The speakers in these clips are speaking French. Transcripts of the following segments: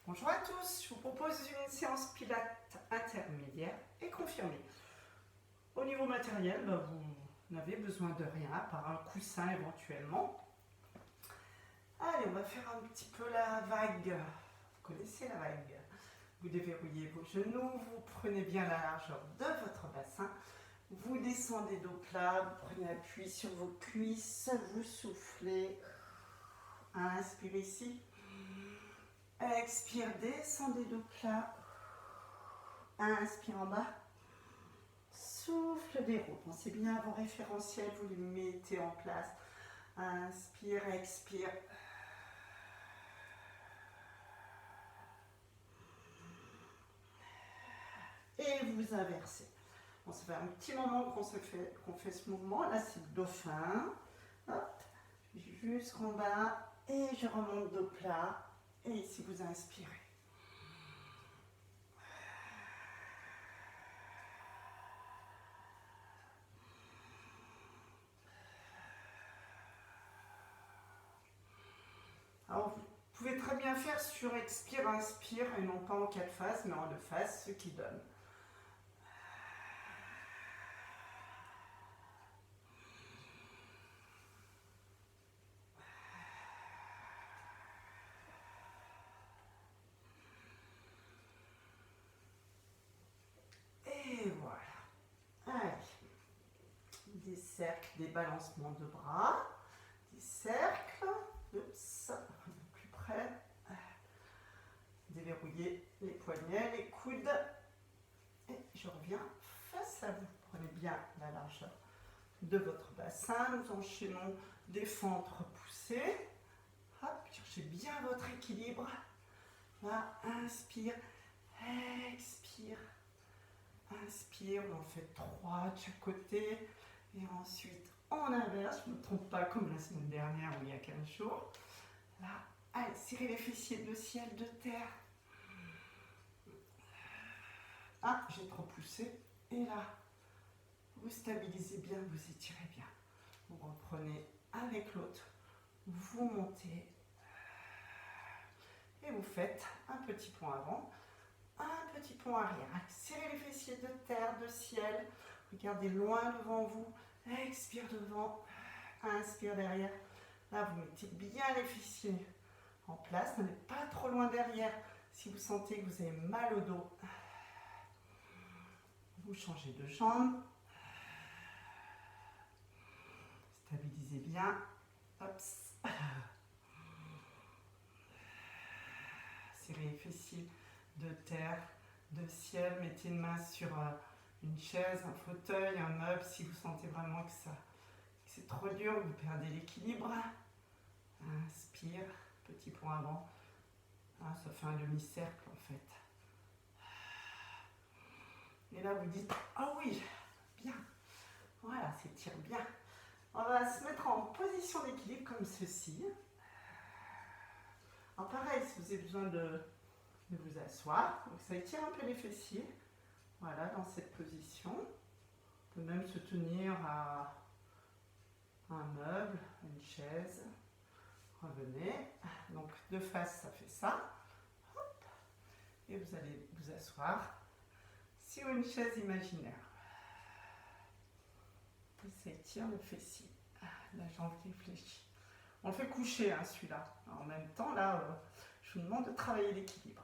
Bonjour à tous, je vous propose une séance pilates intermédiaire et confirmée. Au niveau matériel, vous n'avez besoin de rien, à part un coussin éventuellement. Allez, on va faire un petit peu la vague. Vous connaissez la vague. Vous déverrouillez vos genoux, vous prenez bien la largeur de votre bassin. Vous descendez dos plat, vous prenez appui sur vos cuisses, vous soufflez. Inspire ici. Expire, descendez dos plat. Inspire en bas. Souffle, déroule. Pensez bien à vos référentiels, vous les mettez en place. Inspire, expire. Et vous inversez. Bon, ça fait un petit moment qu'on fait ce mouvement. Là, c'est le dauphin. Hop, jusqu'en bas. Et je remonte dos plat. Et ici, vous inspirez. Alors, vous pouvez très bien faire sur expire, inspire, et non pas en 4 phases, mais en 2 phases, ce qui donne. Et voilà. Allez. Des cercles, des balancements de bras, des cercles. Oups, un peu plus près. Déverrouillez les poignets, les coudes. Et je reviens face à vous. Prenez bien la largeur de votre bassin. Nous enchaînons des fentes repoussées. Hop, cherchez bien votre équilibre. Là, inspire, expire. Inspire, on en fait 3 de chaque côté. Et ensuite, on inverse. Je ne me trompe pas comme la semaine dernière ou il y a 15 jours. Là, allez, serrez les fessiers de ciel, de terre. Ah, j'ai trop poussé. Et là, vous stabilisez bien, vous étirez bien. Vous reprenez avec l'autre. Vous montez. Et vous faites un petit pont avant, un petit pont arrière. Serrez les fessiers de terre, de ciel. Regardez loin devant vous. Expire devant. Inspire derrière. Là, vous mettez bien les fessiers en place. N'allez pas trop loin derrière. Si vous sentez que vous avez mal au dos, vous changez de jambe. Stabilisez bien. Hop. Serrez les fessiers de terre, de ciel. Mettez une main sur une chaise, un fauteuil, un meuble. Si vous sentez vraiment que c'est trop dur, vous perdez l'équilibre. Inspire, petit point avant. Ah, ça fait un demi-cercle en fait. Et là, vous dites, ah oui, bien. Voilà, s'étire bien. On va se mettre en position d'équilibre comme ceci. Alors pareil, si vous avez besoin de vous asseoir, donc ça étire un peu les fessiers. Voilà, dans cette position. On peut même se tenir à un meuble, une chaise. Revenez. Donc de face, ça fait ça. Hop. Et vous allez vous asseoir sur une chaise imaginaire. Et ça étire le fessier. La jambe réfléchie. On le fait coucher, hein, celui-là. En même temps, là, je vous demande de travailler l'équilibre.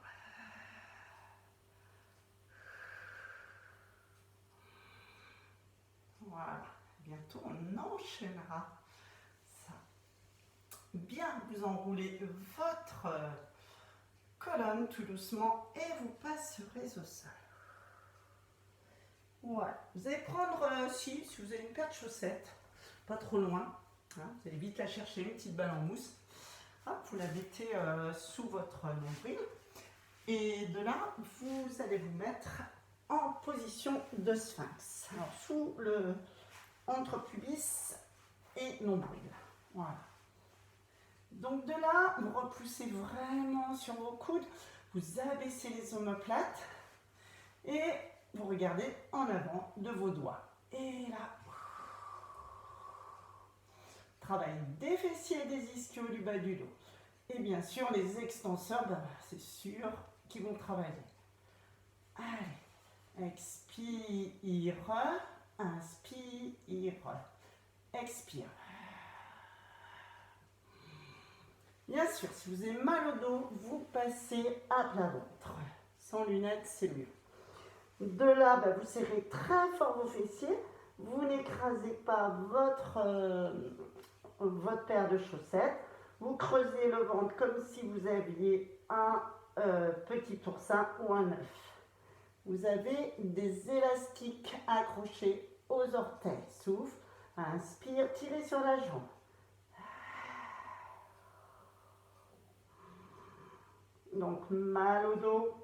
Voilà. Bientôt, on enchaînera ça. Bien, vous enroulez votre colonne tout doucement et vous passerez au sol. Voilà. Vous allez prendre, si vous avez une paire de chaussettes, pas trop loin, hein, vous allez vite la chercher, une petite balle en mousse. Hop, vous la mettez sous votre nombril. Et de là, vous allez vous mettre en position de sphinx. Alors, sous le entre pubis et nombril. Voilà. Donc de là, vous repoussez vraiment sur vos coudes, vous abaissez les omoplates et vous regardez en avant de vos doigts. Et là, travail des fessiers et des ischios du bas du dos. Et bien sûr, les extenseurs, ben, c'est sûr qu'ils vont travailler. Allez, expire, inspire, expire. Bien sûr, si vous avez mal au dos, vous passez à plat ventre. Sans lunettes, c'est mieux. De là, ben, vous serrez très fort vos fessiers. Vous n'écrasez pas votre paire de chaussettes. Vous creusez le ventre comme si vous aviez un petit oursin ou un œuf. Vous avez des élastiques accrochés aux orteils. Souffle, inspire, tirez sur la jambe. Donc mal au dos,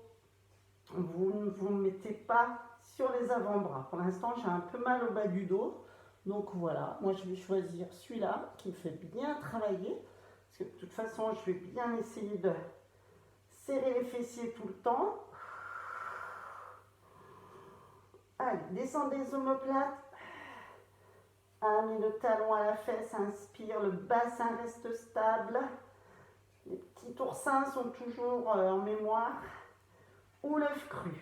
vous ne vous mettez pas sur les avant-bras. Pour l'instant, j'ai un peu mal au bas du dos. Donc voilà, moi je vais choisir celui-là qui me fait bien travailler. Parce que de toute façon, je vais bien essayer de serrer les fessiers tout le temps. Allez, descendez les omoplates. Amenez le talon à la fesse, inspire, le bassin reste stable. Les petits oursins sont toujours en mémoire. Ou l'œuf cru.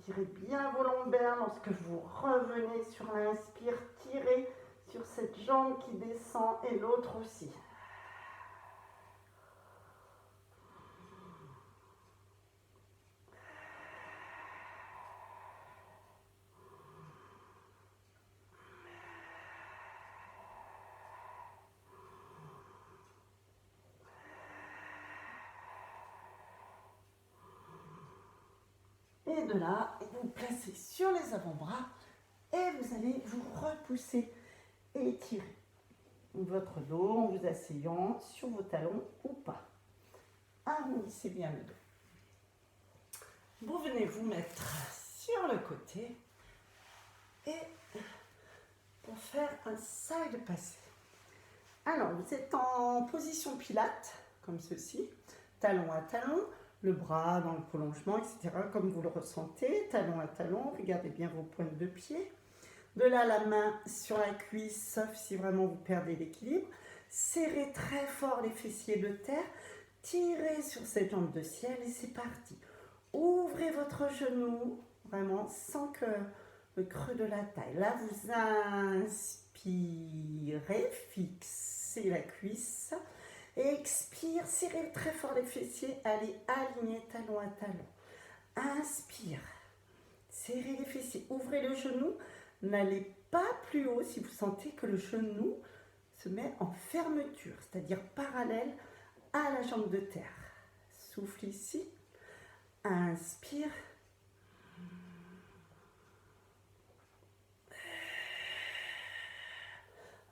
Tirez bien vos lombaires lorsque vous revenez sur l'inspire. Tirez sur cette jambe qui descend et l'autre aussi. Et de là, vous placez sur les avant-bras et vous allez vous repousser et étirer votre dos en vous asseyant sur vos talons ou pas. Arrondissez bien le dos. Vous venez vous mettre sur le côté et pour faire un side passé. Alors, vous êtes en position pilates, comme ceci, talon à talon, le bras dans le prolongement, etc., comme vous le ressentez, talon à talon, regardez bien vos pointes de pied. De là, la main sur la cuisse, sauf si vraiment vous perdez l'équilibre. Serrez très fort les fessiers de terre, tirez sur cette jambe de ciel et c'est parti. Ouvrez votre genou, vraiment, sans que le creux de la taille. Là, vous inspirez, fixez la cuisse. Et expire, serrez très fort les fessiers, allez aligner talon à talon. Inspire, serrez les fessiers, ouvrez le genou, n'allez pas plus haut si vous sentez que le genou se met en fermeture, c'est-à-dire parallèle à la jambe de terre. Souffle ici, inspire.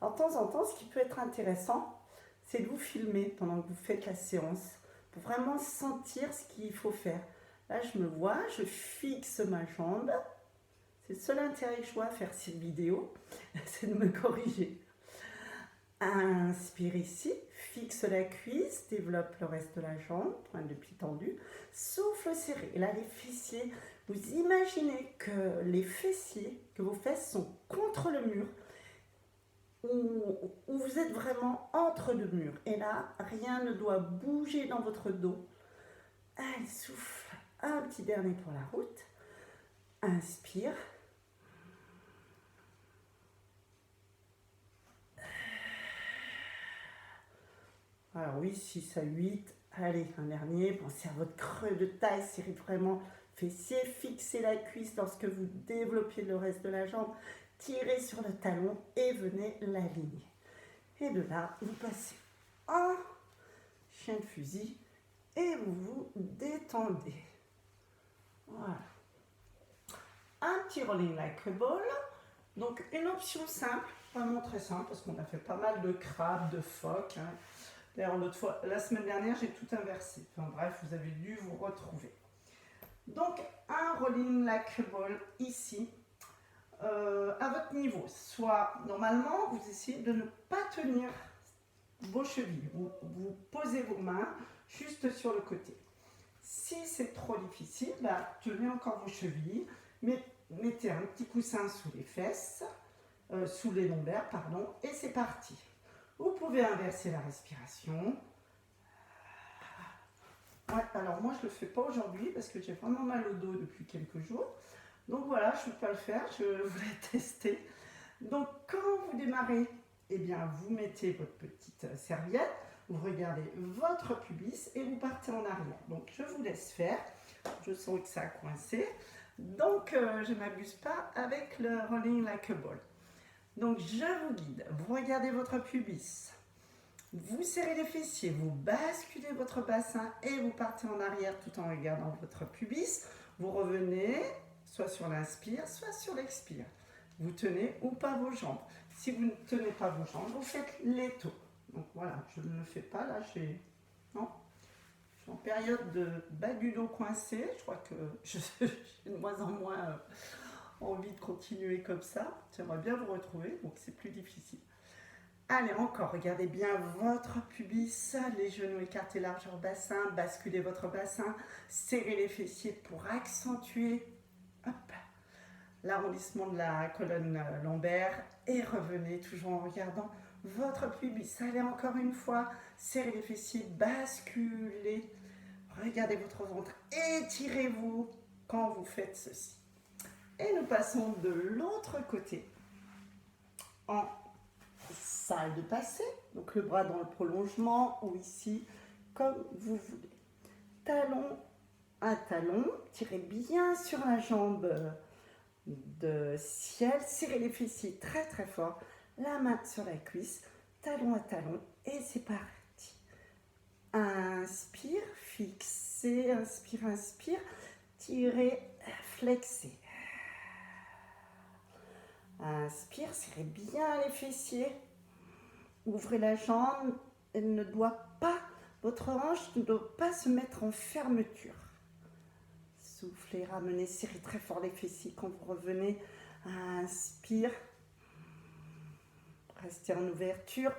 Alors, de temps en temps, ce qui peut être intéressant, c'est de vous filmer pendant que vous faites la séance pour vraiment sentir ce qu'il faut faire. Là, je me vois, je fixe ma jambe. C'est le seul intérêt que je vois à faire cette vidéo, c'est de me corriger. Inspire ici, fixe la cuisse, développe le reste de la jambe, pointe de pied tendu. Souffle serré. Et là, les fessiers, vous imaginez que les fessiers, que vos fesses sont contre le mur, où vous êtes vraiment entre deux murs. Et là, rien ne doit bouger dans votre dos. Allez, souffle. Un petit dernier pour la route. Inspire. Alors oui, 6 à 8. Allez, un dernier. Pensez à votre creux de taille. Serrez vraiment fessiers. Fixez la cuisse lorsque vous développez le reste de la jambe. Tirez sur le talon et venez l'aligner. Et de là, vous passez en chien de fusil et vous vous détendez. Voilà. Un petit rolling like a ball. Donc une option simple, vraiment très simple, parce qu'on a fait pas mal de crabes, de phoques. Hein. D'ailleurs, l'autre fois, la semaine dernière, j'ai tout inversé. Enfin bref, vous avez dû vous retrouver. Donc un rolling like a ball ici. À votre niveau, soit normalement vous essayez de ne pas tenir vos chevilles, vous posez vos mains juste sur le côté. Si c'est trop difficile, tenez encore vos chevilles, mettez un petit coussin sous les fesses, sous les lombaires, pardon, et c'est parti. Vous pouvez inverser la respiration. Ouais, alors moi je ne le fais pas aujourd'hui parce que j'ai vraiment mal au dos depuis quelques jours. Donc voilà, je ne peux pas le faire, je voulais tester. Donc quand vous démarrez, eh bien vous mettez votre petite serviette, vous regardez votre pubis et vous partez en arrière. Donc je vous laisse faire, je sens que ça a coincé. Donc je ne m'abuse pas avec le rolling like a ball. Donc je vous guide, vous regardez votre pubis, vous serrez les fessiers, vous basculez votre bassin et vous partez en arrière tout en regardant votre pubis. Vous revenez soit sur l'inspire, soit sur l'expire. Vous tenez ou pas vos jambes. Si vous ne tenez pas vos jambes, vous faites l'étau. Donc voilà, je ne le fais pas là, non, je suis en période de bas du dos coincé. Je crois que j'ai de moins en moins envie de continuer comme ça. J'aimerais bien vous retrouver, donc c'est plus difficile. Allez, encore, regardez bien votre pubis, les genoux écartés largeur bassin, basculez votre bassin, serrez les fessiers pour accentuer l'arrondissement de la colonne lombaire et revenez toujours en regardant votre pubis. Allez, encore une fois, serrez les fessiers, basculez, regardez votre ventre, étirez-vous quand vous faites ceci. Et nous passons de l'autre côté en salle de passer, donc le bras dans le prolongement ou ici, comme vous voulez. Talon à talon, tirez bien sur la jambe de ciel, serrez les fessiers très très fort, la main sur la cuisse, talon à talon et c'est parti. Inspire, fixez, inspire, inspire, tirez, flexez. Inspire, serrez bien les fessiers. Ouvrez la jambe, elle ne doit pas, votre hanche ne doit pas se mettre en fermeture. Soufflez, ramenez, serrez très fort les fessiers quand vous revenez. Inspire. Restez en ouverture.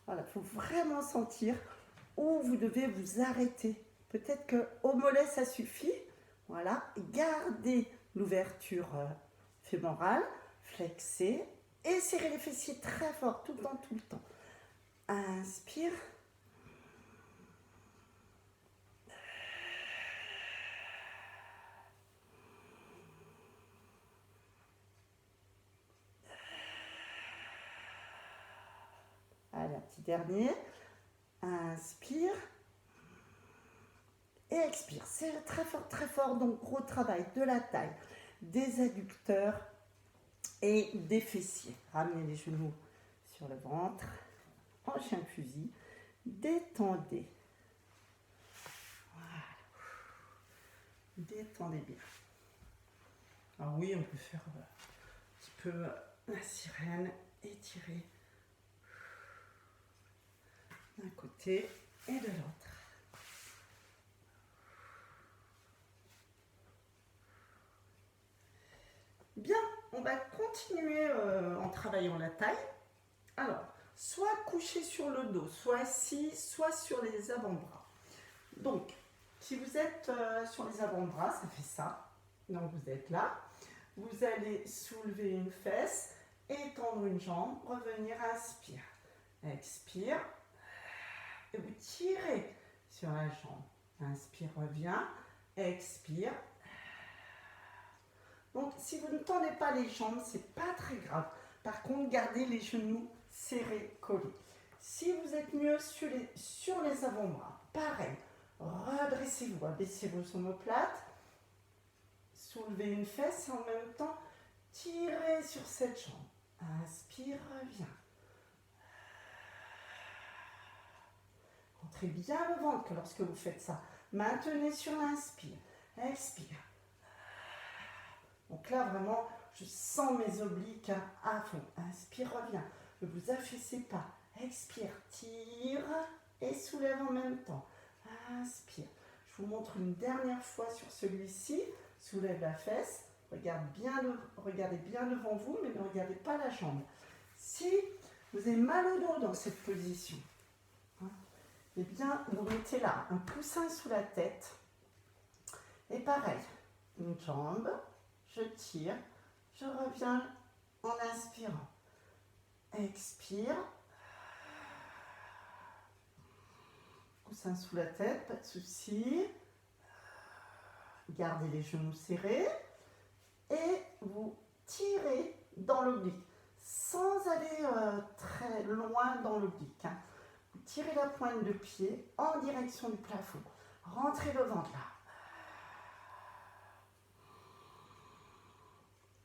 Voilà, il faut vraiment sentir où vous devez vous arrêter. Peut-être qu'au mollet, ça suffit. Voilà, gardez l'ouverture fémorale, flexez et serrez les fessiers très fort, tout le temps, tout le temps. Inspire. Allez, un petit dernier. Inspire. Et expire. Serre très fort. Donc, gros travail de la taille, des adducteurs et des fessiers. Ramenez les genoux sur le ventre. En chien de fusil. Détendez. Voilà. Détendez bien. Alors oui, on peut faire un petit peu la sirène. Étirer d'un côté et de l'autre. Bien, on va continuer en travaillant la taille. Alors, soit couché sur le dos, soit assis, soit sur les avant-bras. Donc, si vous êtes sur les avant-bras, ça fait ça. Donc, vous êtes là. Vous allez soulever une fesse, étendre une jambe, revenir, inspire. Expire. Et vous tirez sur la jambe. Inspire, revient. Expire. Donc, si vous ne tendez pas les jambes, c'est pas très grave. Par contre, gardez les genoux serrés, collés. Si vous êtes mieux sur les avant-bras, pareil. Redressez-vous, abaissez vos omoplates. Soulevez une fesse et en même temps, tirez sur cette jambe. Inspire, revient. Rentrez bien le ventre lorsque vous faites ça. Maintenez sur l'inspire. Expire. Donc là, vraiment, je sens mes obliques à fond. Inspire, reviens. Ne vous affaissez pas. Expire, tire et soulève en même temps. Inspire. Je Je vous montre une dernière fois sur celui-ci. Soulève la fesse. Regardez bien devant vous, mais ne regardez pas la jambe. Si vous avez mal au dos dans cette position, hein, eh bien, vous mettez là un coussin sous la tête. Et pareil, une jambe, je tire, je reviens en inspirant. Expire. Coussin sous la tête, pas de souci. Gardez les genoux serrés. Et vous tirez dans l'oblique, sans aller très loin dans l'oblique. Hein. Vous tirez la pointe de pied en direction du plafond. Rentrez le ventre là.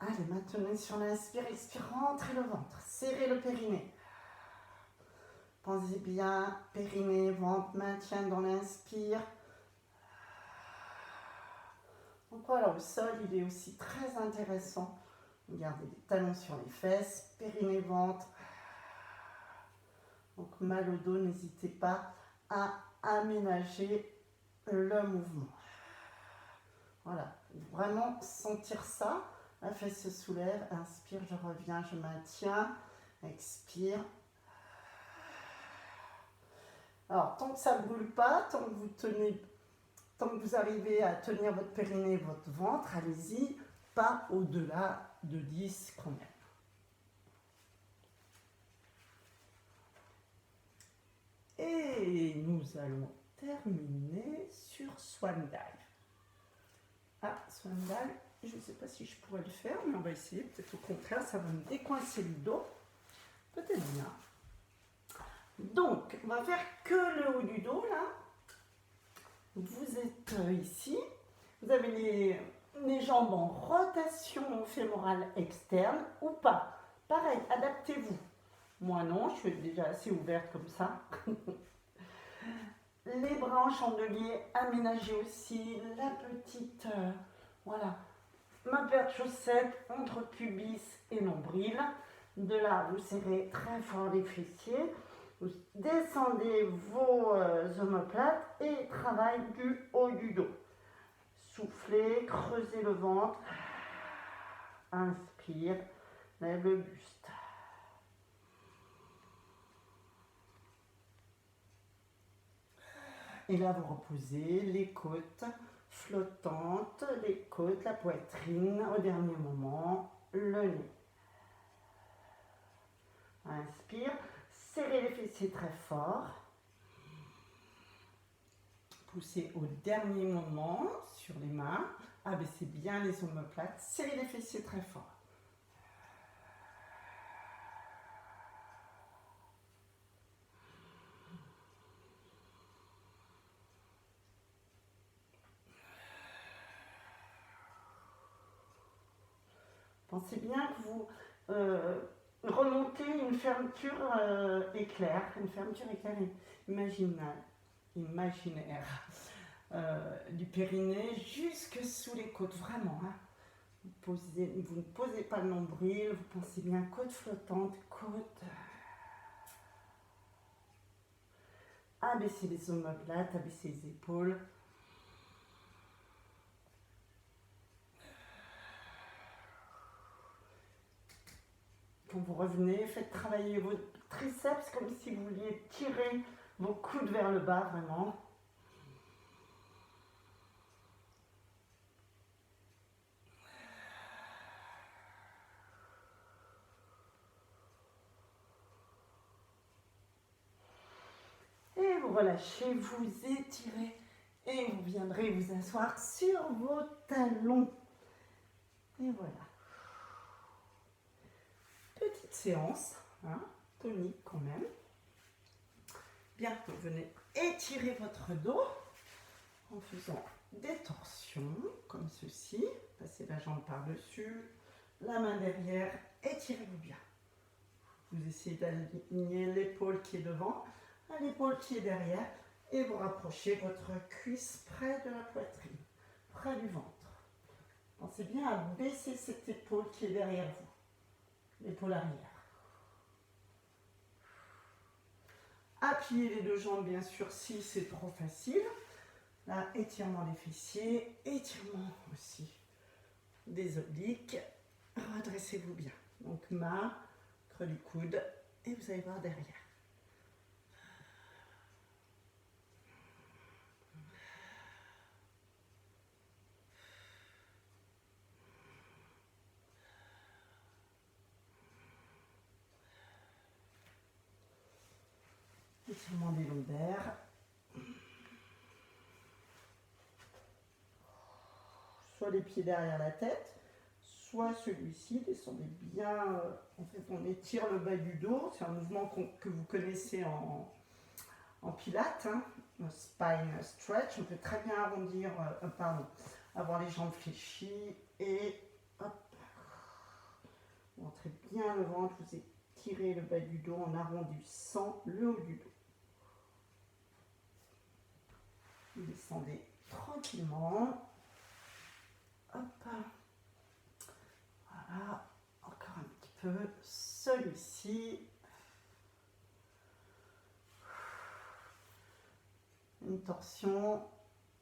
Allez, maintenant sur l'inspire, expire, rentrez le ventre. Serrez le périnée. Pensez bien, périnée, ventre, maintien dans l'inspire. Donc voilà, au sol, il est aussi très intéressant. Gardez les talons sur les fesses, périnée, ventre. Donc mal au dos, n'hésitez pas à aménager le mouvement. Voilà, vraiment sentir ça. La fesse se soulève, inspire, je reviens, je maintiens. Expire. Alors, tant que ça ne brûle pas, tant que vous tenez... Tant que vous arrivez à tenir votre périnée et votre ventre, allez-y, pas au-delà de 10 quand même. Et nous allons terminer sur Swan Dive. Ah, Swan Dive, je ne sais pas si je pourrais le faire, mais on va essayer. Peut-être au contraire, ça va me décoincer le dos. Peut-être bien. Donc, on va faire que le haut du dos, là. Vous êtes ici, vous avez les jambes en rotation fémorale externe ou pas. Pareil, adaptez-vous. Moi non, je suis déjà assez ouverte comme ça. Les bras en chandelier, aménagez aussi la petite, voilà, ma paire de chaussettes entre pubis et nombril. De là, vous serrez très fort les fessiers. Vous descendez vos omoplates et travail du haut du dos. Soufflez, creusez le ventre. Inspire, lève le buste. Et là, vous reposez les côtes flottantes, les côtes, la poitrine. Au dernier moment, le nez. Inspire. Serrez les fessiers très fort. Poussez au dernier moment sur les mains. Abaissez bien les omoplates. Serrez les fessiers très fort. Pensez bien que vous remontez une fermeture éclair, imaginaire, du périnée jusque sous les côtes, vraiment. Hein. Vous ne posez pas le nombril, vous pensez bien côte flottante, côte. Abaissez les omoplates, abaissez les épaules. Quand vous revenez, faites travailler vos triceps comme si vous vouliez tirer vos coudes vers le bas, vraiment. Et vous relâchez, vous étirez et vous viendrez vous asseoir sur vos talons. Et voilà. Petite séance, hein, tonique quand même. Bien, vous venez étirer votre dos en faisant des torsions comme ceci. Passez la jambe par-dessus, la main derrière, étirez-vous bien. Vous essayez d'aligner l'épaule qui est devant à l'épaule qui est derrière et vous rapprochez votre cuisse près de la poitrine, près du ventre. Pensez bien à baisser cette épaule qui est derrière vous, l'épaule arrière. Appuyez les deux jambes bien sûr si c'est trop facile. Là, étirement des fessiers, étirement aussi des obliques. Redressez-vous bien. Donc main, creux du coude, et vous allez voir derrière. Étirement des lombaires. Soit les pieds derrière la tête, soit celui-ci. Descendez bien. En fait, on étire le bas du dos. C'est un mouvement que vous connaissez en pilates, hein, spine stretch. On peut très bien arrondir, avoir les jambes fléchies et hop, vous rentrez bien le ventre, vous étirez le bas du dos en arrondissant le haut du dos. Vous descendez tranquillement. Hop, voilà, encore un petit peu, celui-ci. Une torsion,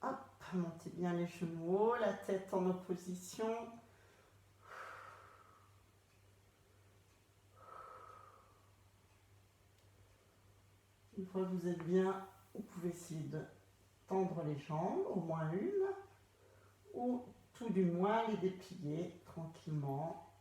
hop, montez bien les genoux hauts, la tête en opposition. Une fois que vous êtes bien, vous pouvez essayer de tendre les jambes, au moins une, ou tout du moins les déplier tranquillement.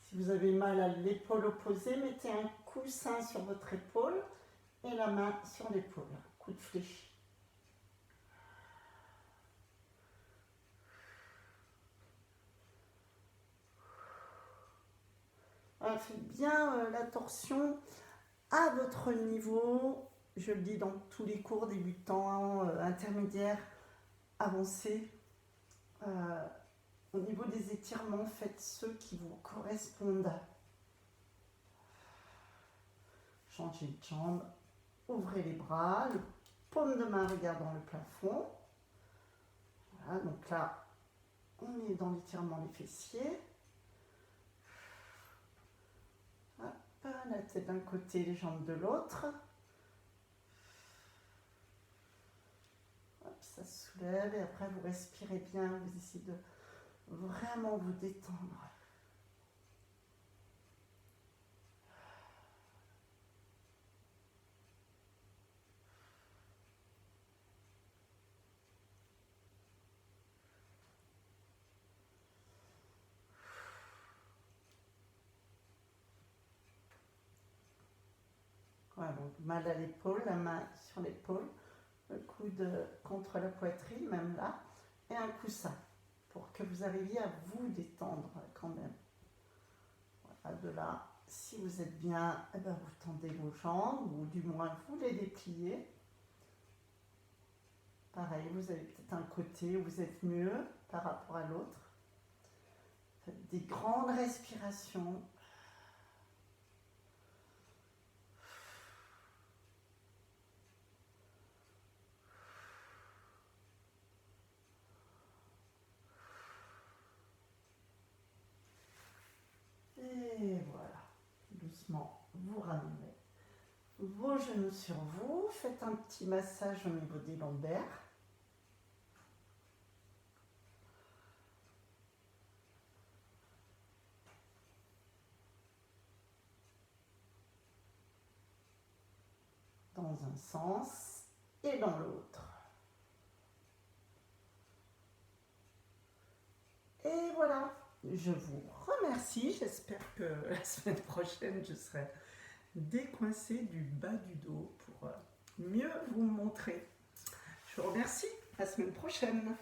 Si vous avez mal à l'épaule opposée, mettez un coussin sur votre épaule et la main sur l'épaule. Coude fléchi. Voilà, faites bien la torsion à votre niveau. Je le dis dans tous les cours, débutants, intermédiaires, avancés. Au niveau des étirements, faites ceux qui vous correspondent. Changez de jambe, ouvrez les bras, le paume de main regardant le plafond. Voilà, donc là, on est dans l'étirement des fessiers. Hop, la tête d'un côté, les jambes de l'autre. Hop, ça se soulève et après vous respirez bien, vous essayez de vraiment vous détendre. Voilà, donc mal à l'épaule, la main sur l'épaule, le coude contre la poitrine, même là, et un coussin pour que vous arriviez à vous détendre quand même. Voilà, de là, si vous êtes bien, eh ben vous tendez vos jambes, ou du moins vous les dépliez. Pareil, vous avez peut-être un côté où vous êtes mieux par rapport à l'autre. Faites des grandes respirations. Et voilà, doucement, vous ramenez vos genoux sur vous. Faites un petit massage au niveau des lombaires. Dans un sens et dans l'autre. Et voilà, je vous remercie. J'espère que la semaine prochaine, je serai décoincée du bas du dos pour mieux vous montrer. Je vous remercie. À la semaine prochaine.